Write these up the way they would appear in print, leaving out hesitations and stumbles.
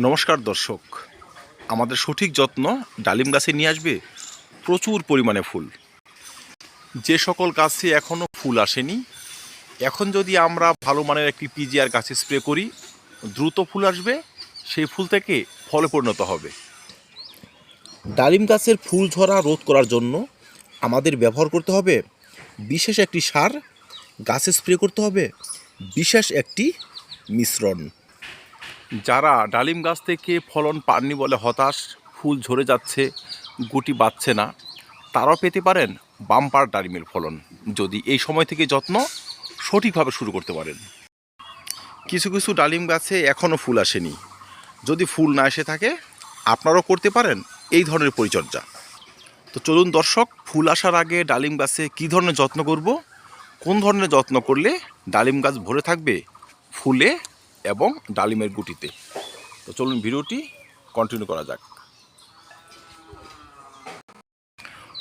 নমস্কার দর্শক, আমাদের সঠিক যত্ন ডালিম গাছে নিয়ে আসবে প্রচুর পরিমাণে ফুল। যে সকল গাছে এখনও ফুল আসেনি, এখন যদি আমরা ভালো মানের একটি পিজিআর গাছে স্প্রে করি, দ্রুত ফুল আসবে, সেই ফুল থেকে ফলে পরিণত হবে। ডালিম গাছের ফুল ঝরা রোধ করার জন্য আমাদের ব্যবহার করতে হবে বিশেষ একটি সার, গাছে স্প্রে করতে হবে বিশেষ একটি মিশ্রণ। যারা ডালিম গাছ থেকে ফলন পাননি বলে হতাশ, ফুল ঝরে যাচ্ছে, গুটি বাড়ছে না, তারাও পেতে পারেন বাম্পার ডালিমের ফলন, যদি এই সময় থেকে যত্ন সঠিকভাবে শুরু করতে পারেন। কিছু কিছু ডালিম গাছে এখনও ফুল আসেনি, যদি ফুল না এসে থাকে আপনারাও করতে পারেন এই ধরনের পরিচর্যা। তো চলুন দর্শক, ফুল আসার আগে ডালিম গাছে কী ধরনের যত্ন করব, কোন ধরনের যত্ন করলে ডালিম গাছ ভরে থাকবে ফুলে এবং ডালিমের গুটিতে। তো চলুন ভিডিওটি কন্টিনিউ করা যাক।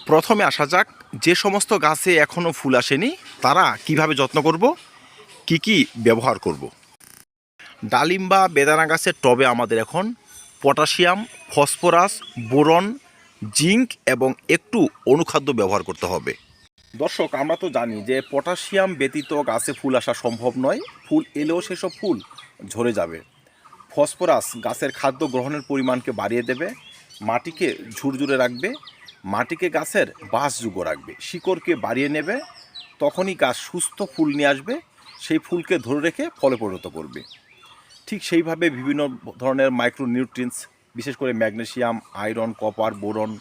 প্রথমে আসা যাক যে সমস্ত গাছে এখনও ফুল আসেনি তারা কিভাবে যত্ন করব, কি ব্যবহার করব। ডালিম বা বেদানা গাছের টবে আমাদের এখন পটাশিয়াম, ফসফরাস, বোরন, জিঙ্ক এবং একটু অনুখাদ্য ব্যবহার করতে হবে। দর্শক, আমরা তো জানি যে পটাশিয়াম ব্যতীত গাছে ফুল আসা সম্ভব নয়, ফুল এলেও সেসব ফুল ঝরে যাবে। ফসফরাস গাছের খাদ্য গ্রহণের পরিমাণকে বাড়িয়ে দেবে, মাটিকে ঝুরঝুরে রাখবে, মাটিকে গাছের বাসযোগ্য রাখবে, শিকড়কে বাড়িয়ে নেবে, তখনই গাছ সুস্থ ফুল নিয়ে আসবে, সেই ফুলকে ধরে রেখে ফলে পরিণত করবে। ঠিক সেইভাবে বিভিন্ন ধরনের মাইক্রোনিউট্রিয়েন্টস, বিশেষ করে magnesium, iron, copper, boron,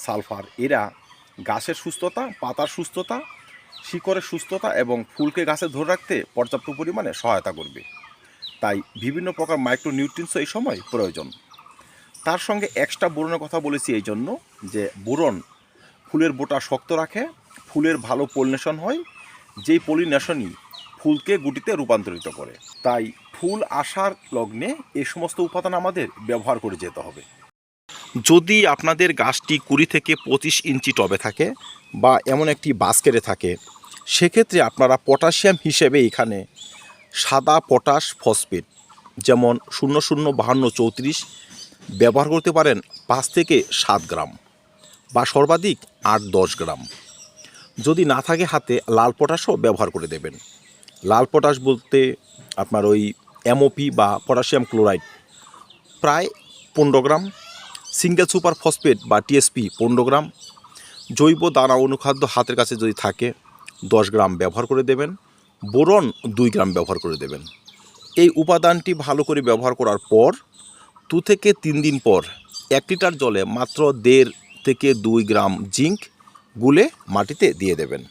sulphur, এরা গাছের সুস্থতা, পাতার সুস্থতা, শিকড়ের সুস্থতা এবং ফুলকে গাছে ধরে রাখতে পর্যাপ্ত পরিমাণে সহায়তা করবে। তাই বিভিন্ন প্রকার মাইক্রোনিউট্রিয়েন্টসও এই সময় প্রয়োজন। তার সঙ্গে এক্সট্রা বোরনের কথা বলেছি এই জন্য যে বোরন ফুলের বোটা শক্ত রাখে, ফুলের ভালো পলিনেশন হয়, যেই পলিনেশনই ফুলকে গুটিতে রূপান্তরিত করে। তাই ফুল আসার লগ্নে এই সমস্ত উপাদান আমাদের ব্যবহার করে যেতে হবে। যদি আপনাদের গাছটি 20 থেকে 25 ইঞ্চি টবে থাকে বা এমন একটি বাস্কেটে থাকে, সেক্ষেত্রে আপনারা পটাশিয়াম হিসেবে এখানে সাদা পটাশ ফসফেট, যেমন 005234 ব্যবহার করতে পারেন 5 থেকে 7 গ্রাম বা সর্বাধিক 8-10 গ্রাম। যদি না থাকে হাতে, লাল পটাশও ব্যবহার করে দেবেন। লাল পটাশ বলতে আপনার ওই এমওপি বা পটাশিয়াম ক্লোরাইড প্রায় 15 গ্রাম, সিঙ্গেল সুপার ফসফেট বা টিএসপি 15 গ্রাম, জৈব দানা অনুখাদ্য হাতের কাছে যদি থাকে 10 গ্রাম ব্যবহার করে দেবেন, বোরন 2 গ্রাম ব্যবহার করে দেবেন। এই উপাদানটি ভালো করে ব্যবহার করার পর 2 থেকে 3 দিন পর 1 লিটার জলে মাত্র 1.5 থেকে 2 গ্রাম জিঙ্ক গুলে মাটিতে দিয়ে দেবেন।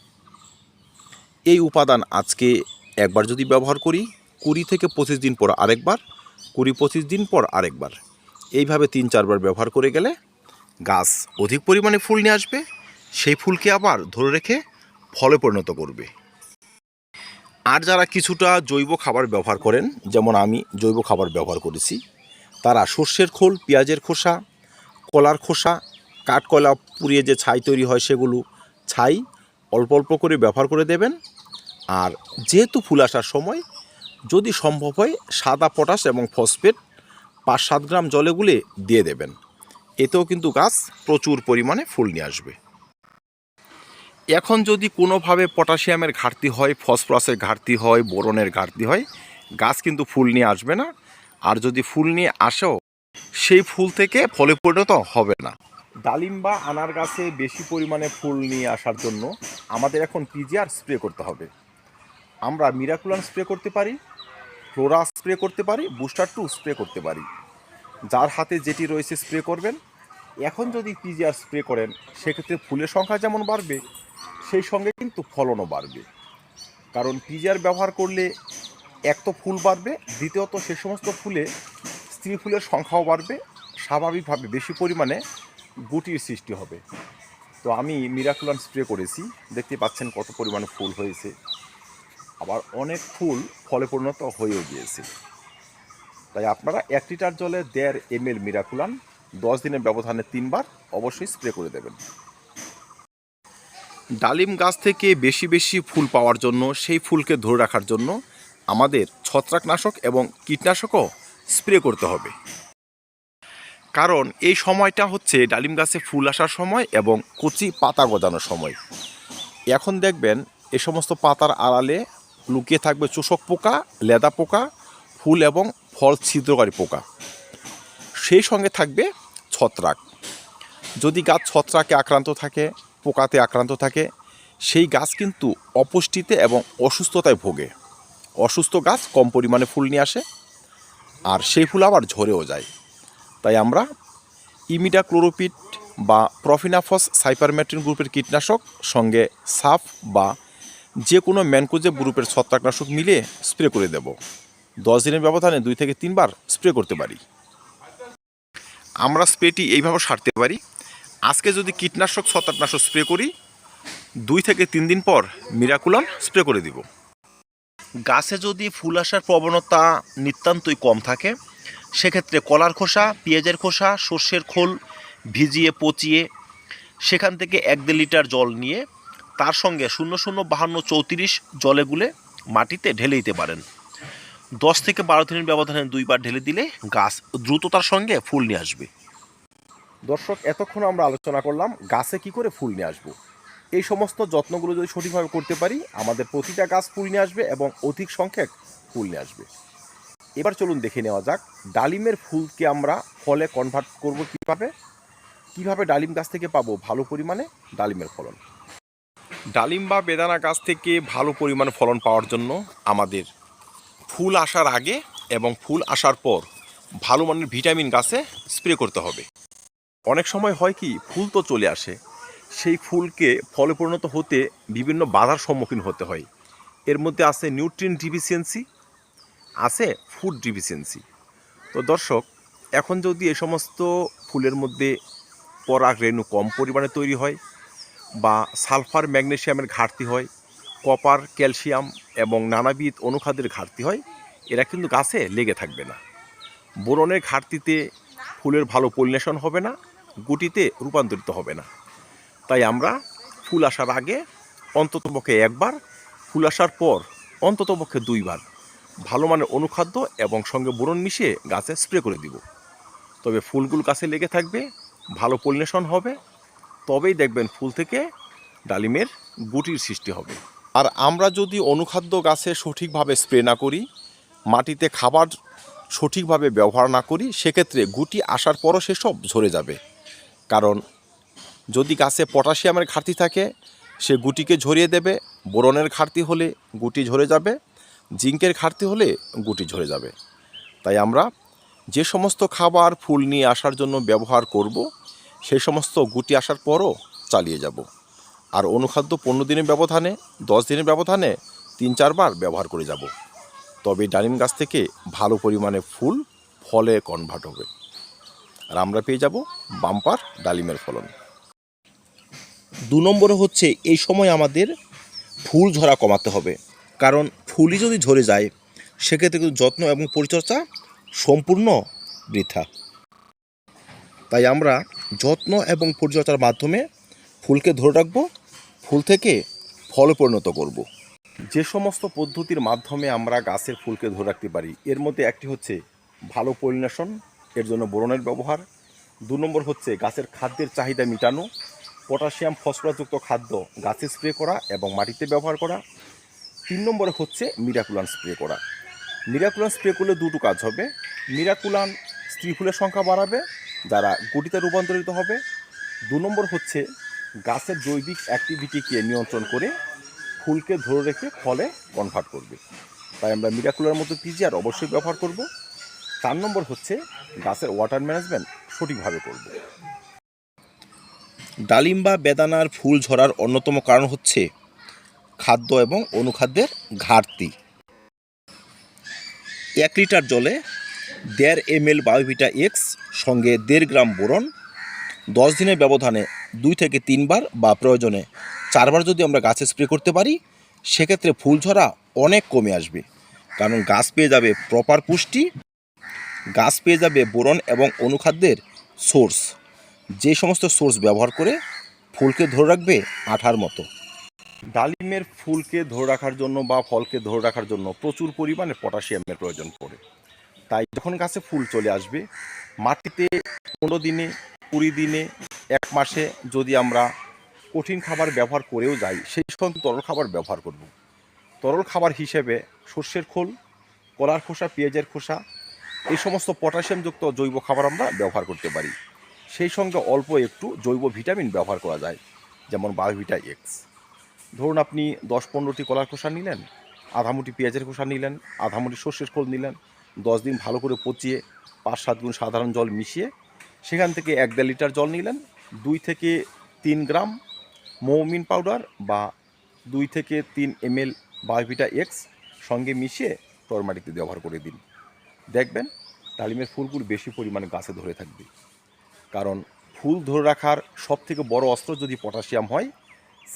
এই উপাদান আজকে একবার যদি ব্যবহার করি, 20 থেকে 25 দিন পর আরেকবার, 20-25 দিন পর আরেকবার, এইভাবে 3-4 বার ব্যবহার করে গেলে গাছ অধিক পরিমাণে ফুল নিয়ে আসবে, সেই ফুলকে আবার ধরে রেখে ফলে পরিণত করবে। আর যারা কিছুটা জৈব খাবার ব্যবহার করেন, যেমন আমি জৈব খাবার ব্যবহার করেছি, তারা সর্ষের খোল, পেঁয়াজের খোসা, কলার খোসা, কাঠকয়লা পুড়িয়ে যে ছাই তৈরি হয় সেগুলো, ছাই অল্প অল্প করে ব্যবহার করে দেবেন। আর যেহেতু ফুল আসার সময় যদি সম্ভব হয় সাদা পটাশ এবং ফসফেট 5-7 গ্রাম জলে গুলে দিয়ে দেবেন, এতেও কিন্তু গাছ প্রচুর পরিমাণে ফুল নিয়ে আসবে। এখন যদি কোনোভাবে পটাশিয়ামের ঘাটতি হয়, ফসফরাসের ঘাটতি হয়, বোরনের ঘাটতি হয়, গাছ কিন্তু ফুল নিয়ে আসবে না। আর যদি ফুল নিয়ে আসেও, সেই ফুল থেকে ফলে পরিণত হবে না। ডালিম বা আনার গাছে বেশি পরিমাণে ফুল নিয়ে আসার জন্য আমাদের এখন পিজিআর স্প্রে করতে হবে। আমরা মিরাকুলাম স্প্রে করতে পারি, ফ্লোরা স্প্রে করতে পারি, বুস্টার 2 স্প্রে করতে পারি। যার হাতে যেটি রয়েছে স্প্রে করবেন। এখন যদি পিজিআর স্প্রে করেন, সেক্ষেত্রে ফুলের সংখ্যা যেমন বাড়বে, সেই সঙ্গে কিন্তু ফলনও বাড়বে। কারণ পিজিআর ব্যবহার করলে এক তো ফুল বাড়বে, দ্বিতীয়ত সে সমস্ত ফুলে স্ত্রী ফুলের সংখ্যাও বাড়বে, স্বাভাবিকভাবে বেশি পরিমাণে গুটির সৃষ্টি হবে। তো আমি মিরাকুলাম স্প্রে করেছি, দেখতে পাচ্ছেন কত পরিমাণে ফুল হয়েছে, আবার অনেক ফুল ফলে পরিণত হয়েও গিয়েছে। তাই আপনারা 1 লিটার জলে 1.5 ml মিরাকুলাম 10 দিনের ব্যবধানে 3 বার অবশ্যই স্প্রে করে দেবেন। ডালিম গাছ থেকে বেশি বেশি ফুল পাওয়ার জন্য, সেই ফুলকে ধরে রাখার জন্য আমাদের ছত্রাকনাশক এবং কীটনাশকও স্প্রে করতে হবে। কারণ এই সময়টা হচ্ছে ডালিম গাছে ফুল আসার সময় এবং কচি পাতা গজানোর সময়। এখন দেখবেন এ সমস্ত পাতার আড়ালে লুকিয়ে থাকবে চোষক পোকা, লেদা পোকা, ফুল এবং ফল ছিদ্রকারী পোকা। সেই সঙ্গে থাকবে ছত্রাক। যদি গাছ ছত্রাকে আক্রান্ত থাকে, পোকাতে আক্রান্ত থাকে, সেই গাছ কিন্তু অপুষ্টিতে এবং অসুস্থতায় ভোগে। অসুস্থ গাছ কম পরিমাণে ফুল নিয়ে আসে, আর সেই ফুল আবার ঝরেও যায়। তাই আমরা ইমিডাক্লোরোপিড বা প্রফিনাফস সাইপারমেট্রিন গ্রুপের কীটনাশক সঙ্গে সাফ বা যে কোনো ম্যানকোজেব গ্রুপের ছত্রাকনাশক মিলিয়ে স্প্রে করে দেব। 10 দিনের ব্যবধানে 2 থেকে 3 বার স্প্রে করতে পারি। আমরা স্প্রেটি এইভাবে সারতে পারি। আজকে যদি কীটনাশক ছত্রাকনাশক স্প্রে করি, 2 থেকে 3 দিন পর মিরাকুলাম স্প্রে করে দিব। গাছে যদি ফুল আসার প্রবণতা নিতান্তই কম থাকে, সেক্ষেত্রে কলার খোসা, পেঁয়াজের খোসা, সর্ষের খোল ভিজিয়ে পচিয়ে সেখান থেকে 1-1.5 লিটার জল নিয়ে তার সঙ্গে 005234 জলে গুলে মাটিতে ঢেলে দিতে পারেন। 10 থেকে 12 দিনের ব্যবধানে 2 বার ঢেলে দিলে গাছ দ্রুততার সঙ্গে ফুল নিয়ে আসবে। দর্শক, এতক্ষণ আমরা আলোচনা করলাম গাছে কি করে ফুল নিয়ে আসবো। এই সমস্ত যত্নগুলো যদি সঠিকভাবে করতে পারি, আমাদের প্রতিটা গাছ ফুল নিয়ে আসবে এবং অধিক সংখ্যক ফুল নিয়ে আসবে। এবার চলুন দেখে নেওয়া যাক ডালিমের ফুলকে আমরা ফলে কনভার্ট করব কিভাবে ডালিম গাছ থেকে পাবো ভালো পরিমাণে ডালিমের ফলন। ডালিম বা বেদানা গাছ থেকে ভালো পরিমাণে ফলন পাওয়ার জন্য আমাদের ফুল আসার আগে এবং ফুল আসার পর ভালো মানের ভিটামিন গাছে স্প্রে করতে হবে। অনেক সময় হয় কি, ফুল তো চলে আসে, সেই ফুলকে ফলে পরিণত হতে বিভিন্ন বাধার সম্মুখীন হতে হয়। এর মধ্যে আছে নিউট্রিয়েন্ট ডিফিসিয়েন্সি, আছে ফুড ডিফিসিয়েন্সি। তো দর্শক, এখন যদি এই সমস্ত ফুলের মধ্যে পরাগ রেণু কম পরিমাণে তৈরি হয়, বা সালফার ম্যাগনেসিয়ামের ঘাটতি হয়, কপার, ক্যালসিয়াম এবং নানাবিধ অনুখাদ্যের ঘাটতি হয়, এরা কিন্তু গাছে লেগে থাকবে না। বোরনের ঘাটতিতে ফুলের ভালো পলিনেশন হবে না, গুটিতে রূপান্তরিত হবে না। তাই আমরা ফুল আসার আগে অন্ততপক্ষে 1 বার, ফুল আসার পর অন্ততপক্ষে 2 বার ভালো মানের অনুখাদ্য এবং সঙ্গে বোরন মিশিয়ে গাছে স্প্রে করে দিব। তবে ফুলগুলো গাছে লেগে থাকবে, ভালো পলিনেশন হবে, তবেই দেখবেন ফুল থেকে ডালিমের গুটির সৃষ্টি হবে। আর আমরা যদি অনুখাদ্য গাছে সঠিকভাবে স্প্রে না করি, মাটিতে খাবার সঠিকভাবে ব্যবহার না করি, সেক্ষেত্রে গুটি আসার পরও সেসব ঝরে যাবে। কারণ যদি গাছে পটাশিয়ামের ঘাটতি থাকে, সে গুটিকে ঝরিয়ে দেবে। বোরনের ঘাটতি হলে গুটি ঝরে যাবে, জিঙ্কের ঘাটতি হলে গুটি ঝরে যাবে। তাই আমরা যে সমস্ত খাবার ফুল নিয়ে আসার জন্য ব্যবহার করব, সেই সমস্ত গুটি আসার পরও চালিয়ে যাব। আর অনুখাদ্য 15 দিনের ব্যবধানে, 10 দিনের ব্যবধানে 3-4 বার ব্যবহার করে যাব। তবে ডালিম গাছ থেকে ভালো পরিমাণে ফুল ফলে কনভার্ট হবে, আর আমরা পেয়ে যাব বাম্পার ডালিমের ফলন। 2 নম্বরে হচ্ছে এই সময় আমাদের ফুল ঝরা কমাতে হবে। কারণ ফুলই যদি ঝরে যায়, সেক্ষেত্রে কিন্তু যত্ন এবং পরিচর্যা সম্পূর্ণ বৃথা। তাই আমরা যত্ন এবং পরিচর্যার মাধ্যমে ফুলকে ধরে রাখবো, ফুল থেকে ফলে পরিণত করব। যে সমস্ত পদ্ধতির মাধ্যমে আমরা গাছের ফুলকে ধরে রাখতে পারি, এর মধ্যে একটি হচ্ছে ভালো পলিনেশন, এর জন্য বোরনের ব্যবহার। 2 নম্বর হচ্ছে গাছের খাদ্যের চাহিদা মেটানো, পটাশিয়াম ফসফরাসযুক্ত খাদ্য গাছে স্প্রে করা এবং মাটিতে ব্যবহার করা। 3 নম্বরে হচ্ছে মিরাকুলান স্প্রে করা। মিরাকুলান স্প্রে করলে 2টো কাজ হবে। মিরাকুলান স্ত্রী ফুলের সংখ্যা বাড়াবে, যারা গুটিতে রূপান্তরিত হবে। 2 নম্বর হচ্ছে গাছের জৈবিক অ্যাক্টিভিটিকে নিয়ন্ত্রণ করে ফুলকে ধরে রেখে ফলে কনভার্ট করবে। তাই আমরা মিরাকুলার মতো পিজিআর অবশ্যই ব্যবহার করব। 4 নম্বর হচ্ছে গাছের ওয়াটার ম্যানেজমেন্ট সঠিকভাবে করব। ডালিম বা বেদানার ফুল ঝরার অন্যতম কারণ হচ্ছে খাদ্য এবং অনুখাদ্যের ঘাটতি। 1 লিটার জলে 1.5 ml বায়োভিটা এক্স সঙ্গে 1.5 গ্রাম বোরন 10 দিনের ব্যবধানে 2 থেকে 3 বার বা প্রয়োজনে 4 বার যদি আমরা গাছে স্প্রে করতে পারি, সেক্ষেত্রে ফুল ঝরা অনেক কমে আসবে। কারণ গাছ পেয়ে যাবে প্রপার পুষ্টি, গাছ পেয়ে যাবে বোরন এবং অনুখাদ্যের সোর্স, যে সমস্ত সোর্স ব্যবহার করে ফুলকে ধরে রাখবে আঠার মতো। ডালিমের ফুলকে ধরে রাখার জন্য বা ফলকে ধরে রাখার জন্য প্রচুর পরিমাণে পটাশিয়ামের প্রয়োজন পড়ে। তাই যখন গাছে ফুল চলে আসবে মাটিতে 15 দিনে 20 দিনে 1 মাসে যদি আমরা কঠিন খাবার ব্যবহার করেও যাই সেই সময় তরল খাবার ব্যবহার করব। তরল খাবার হিসেবে সর্ষের খোল, কলার খোসা, পেঁয়াজের খোসা এই সমস্ত পটাশিয়ামযুক্ত জৈব খাবার আমরা ব্যবহার করতে পারি। সেই সঙ্গে অল্প একটু জৈব ভিটামিন ব্যবহার করা যায়, যেমন বায়োভিটা এক্স। ধরুন আপনি 10-15টি কলার খোসা নিলেন, আধা মুঠি পেঁয়াজের খোসা নিলেন, আধা মুঠি সর্ষের খোল নিলেন, 10 দিন ভালো করে পচিয়ে 5-7 গুণ সাধারণ জল মিশিয়ে সেখান থেকে 1-1.5 লিটার জল নিলেন, 2 থেকে 3 গ্রাম মৌমিন পাউডার বা 2 থেকে 3 ml বায়োভিটা এক্স সঙ্গে মিশিয়ে টব মাটিতে ব্যবহার করে দিন। দেখবেন ডালিমের ফুলগুলো বেশি পরিমাণে গাছে ধরে থাকবে। কারণ ফুল ধরে রাখার সবথেকে বড় অস্ত্র যদি পটাশিয়াম হয়,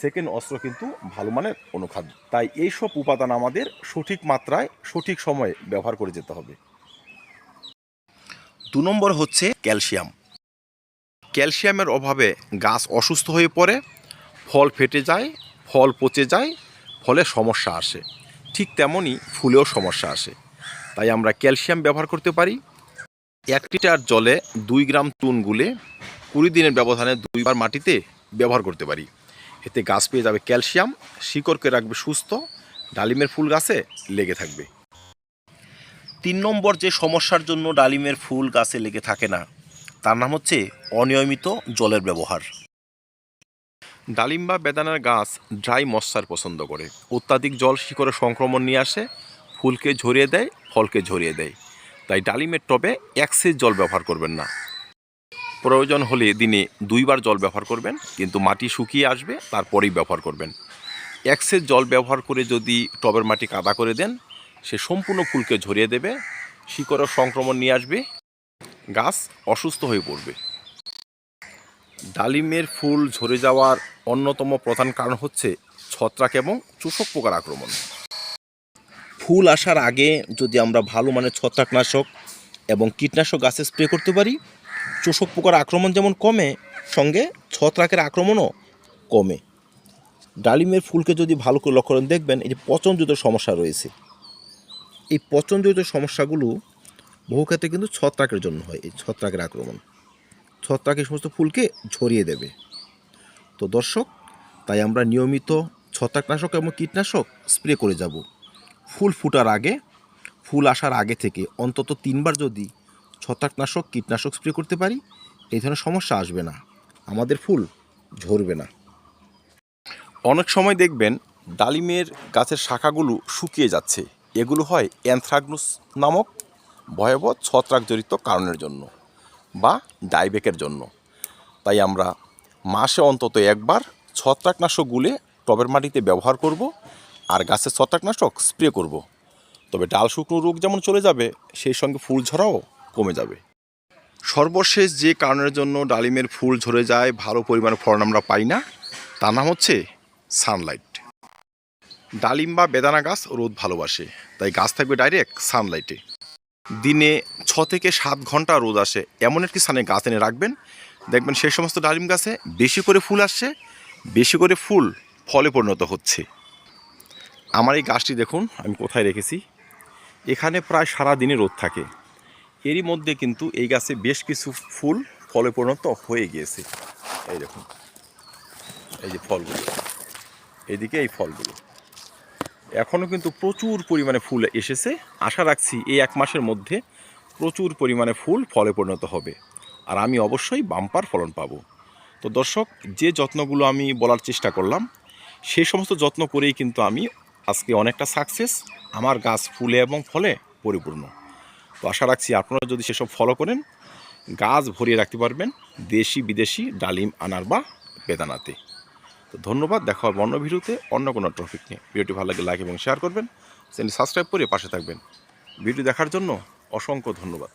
সেকেন্ড অস্ত্র কিন্তু ভালো মানের অনুখাদ্য। তাই এইসব উপাদান আমাদের সঠিক মাত্রায় সঠিক সময়ে ব্যবহার করে যেতে হবে। 2 নম্বর হচ্ছে ক্যালসিয়াম। ক্যালসিয়ামের অভাবে গাছ অসুস্থ হয়ে পড়ে, ফল ফেটে যায়, ফল পচে যায়, ফলে সমস্যা আসে। ঠিক তেমনই ফুলেও সমস্যা আসে। তাই আমরা ক্যালসিয়াম ব্যবহার করতে পারি। 1 লিটার জলে 2 গ্রাম চুন গুলে 20 দিনের ব্যবধানে 2 বার মাটিতে ব্যবহার করতে পারি। এতে গাছ পেয়ে যাবে ক্যালসিয়াম, শিকড়কে রাখবে সুস্থ, ডালিমের ফুল গাছে লেগে থাকবে। 3 নম্বর যে সমস্যার জন্য ডালিমের ফুল গাছে লেগে থাকে না তার নাম হচ্ছে অনিয়মিত জলের ব্যবহার। ডালিম বা বেদানার গাছ ড্রাই ময়েশ্চার পছন্দ করে। অত্যাধিক জল শিকড়ে সংক্রমণ নিয়ে আসে, ফুলকে ঝরিয়ে দেয়, ফলকে ঝরিয়ে দেয়। তাই ডালিমের টবে এক্সেস জল ব্যবহার করবেন না। প্রয়োজন হলে দিনে 2 বার জল ব্যবহার করবেন, কিন্তু মাটি শুকিয়ে আসবে তারপরেই ব্যবহার করবেন। এক্সেস জল ব্যবহার করে যদি টবের মাটি কাদা করে দেন, সে সম্পূর্ণ ফুলকে ঝরিয়ে দেবে, শিকড়ের সংক্রমণ নিয়ে আসবে, গাছ অসুস্থ হয়ে পড়বে। ডালিমের ফুল ঝরে যাওয়ার অন্যতম প্রধান কারণ হচ্ছে ছত্রাক এবং চূষক পোকার আক্রমণ। ফুল আসার আগে যদি আমরা ভালো মানের ছত্রাকনাশক এবং কীটনাশক গাছে স্প্রে করতে পারি, চূষক পোকার আক্রমণ যেমন কমে, সঙ্গে ছত্রাকের আক্রমণও কমে। ডালিমের ফুলকে যদি ভালো করে লক্ষ্য করেন দেখবেন এই যে পচনজনিত সমস্যা রয়েছে, এই পচনজনিত সমস্যাগুলো বহু ক্ষেত্রে কিন্তু ছত্রাকের জন্য হয়। এই ছত্রাকের আক্রমণ, ছত্রাক এই সমস্ত ফুলকে ঝরিয়ে দেবে। তো দর্শক, তাই আমরা নিয়মিত ছত্রাকনাশক এবং কীটনাশক স্প্রে করে যাব। ফুল ফুটার আগে, ফুল আসার আগে থেকে অন্তত 3 বার যদি ছত্রাকনাশক কীটনাশক স্প্রে করতে পারি, এই ধরনের সমস্যা আসবে না, আমাদের ফুল ঝরবে না। অনেক সময় দেখবেন ডালিমের গাছের শাখাগুলো শুকিয়ে যাচ্ছে। এগুলো হয় অ্যানথ্রাকনোজ নামক ভয়াবহ ছত্রাকজনিত কারণের জন্য বা ডাইবেকের জন্য। তাই আমরা মাসে অন্তত 1 বার ছত্রাকনাশক গুলে টবের মাটিতে ব্যবহার করব আর গাছের ছত্রাকনাশক স্প্রে করব। তবে ডাল শুকনো রোগ যেমন চলে যাবে, সেই সঙ্গে ফুল ঝরাও কমে যাবে। সর্বশেষ যে কারণের জন্য ডালিমের ফুল ঝরে যায়, ভালো পরিমাণে ফলন আমরা পাই না, তার নাম হচ্ছে সানলাইট। ডালিম বা বেদানা গাছ রোদ ভালোবাসে, তাই গাছ থাকবে ডাইরেক্ট সানলাইটে। দিনে 6 থেকে 7 ঘন্টা রোদ আসে এমন একটি স্থানে গাছ এনে রাখবেন, দেখবেন সেই সমস্ত ডালিম গাছে বেশি করে ফুল আসছে, বেশি করে ফুল ফলে পরিণত হচ্ছে। আমার এই গাছটি দেখুন আমি কোথায় রেখেছি, এখানে প্রায় সারা দিনে রোদ থাকে, এরই মধ্যে কিন্তু এই গাছে বেশ কিছু ফুল ফলে পরিণত হয়ে গিয়েছে। এই দেখুন, এই যে ফলগুলো, এইদিকে এই ফলগুলো এখনও কিন্তু প্রচুর পরিমাণে ফুল এসেছে। আশা রাখছি এই 1 মাসের মধ্যে প্রচুর পরিমাণে ফুল ফলে পরিণত হবে, আর আমি অবশ্যই বাম্পার ফলন পাব। তো দর্শক, যে যত্নগুলো আমি বলার চেষ্টা করলাম, সেই সমস্ত যত্ন করেই কিন্তু আমি আজকে অনেকটা সাকসেস, আমার গাছ ফুলে এবং ফলে পরিপূর্ণ। তো আশা রাখছি আপনারা যদি সেসব ফলো করেন, গাছ ভরিয়ে রাখতে পারবেন দেশি বিদেশি ডালিম, আনার বা বেদানাতে। তো ধন্যবাদ, দেখা হবে অন্য ভিডিওতে অন্য কোনো টপিক নিয়ে। ভিডিওটি ভালো লাগলে লাইক এবং শেয়ার করবেন, চ্যানেল সাবস্ক্রাইব করে পাশে থাকবেন। ভিডিও দেখার জন্য অসংখ্য ধন্যবাদ।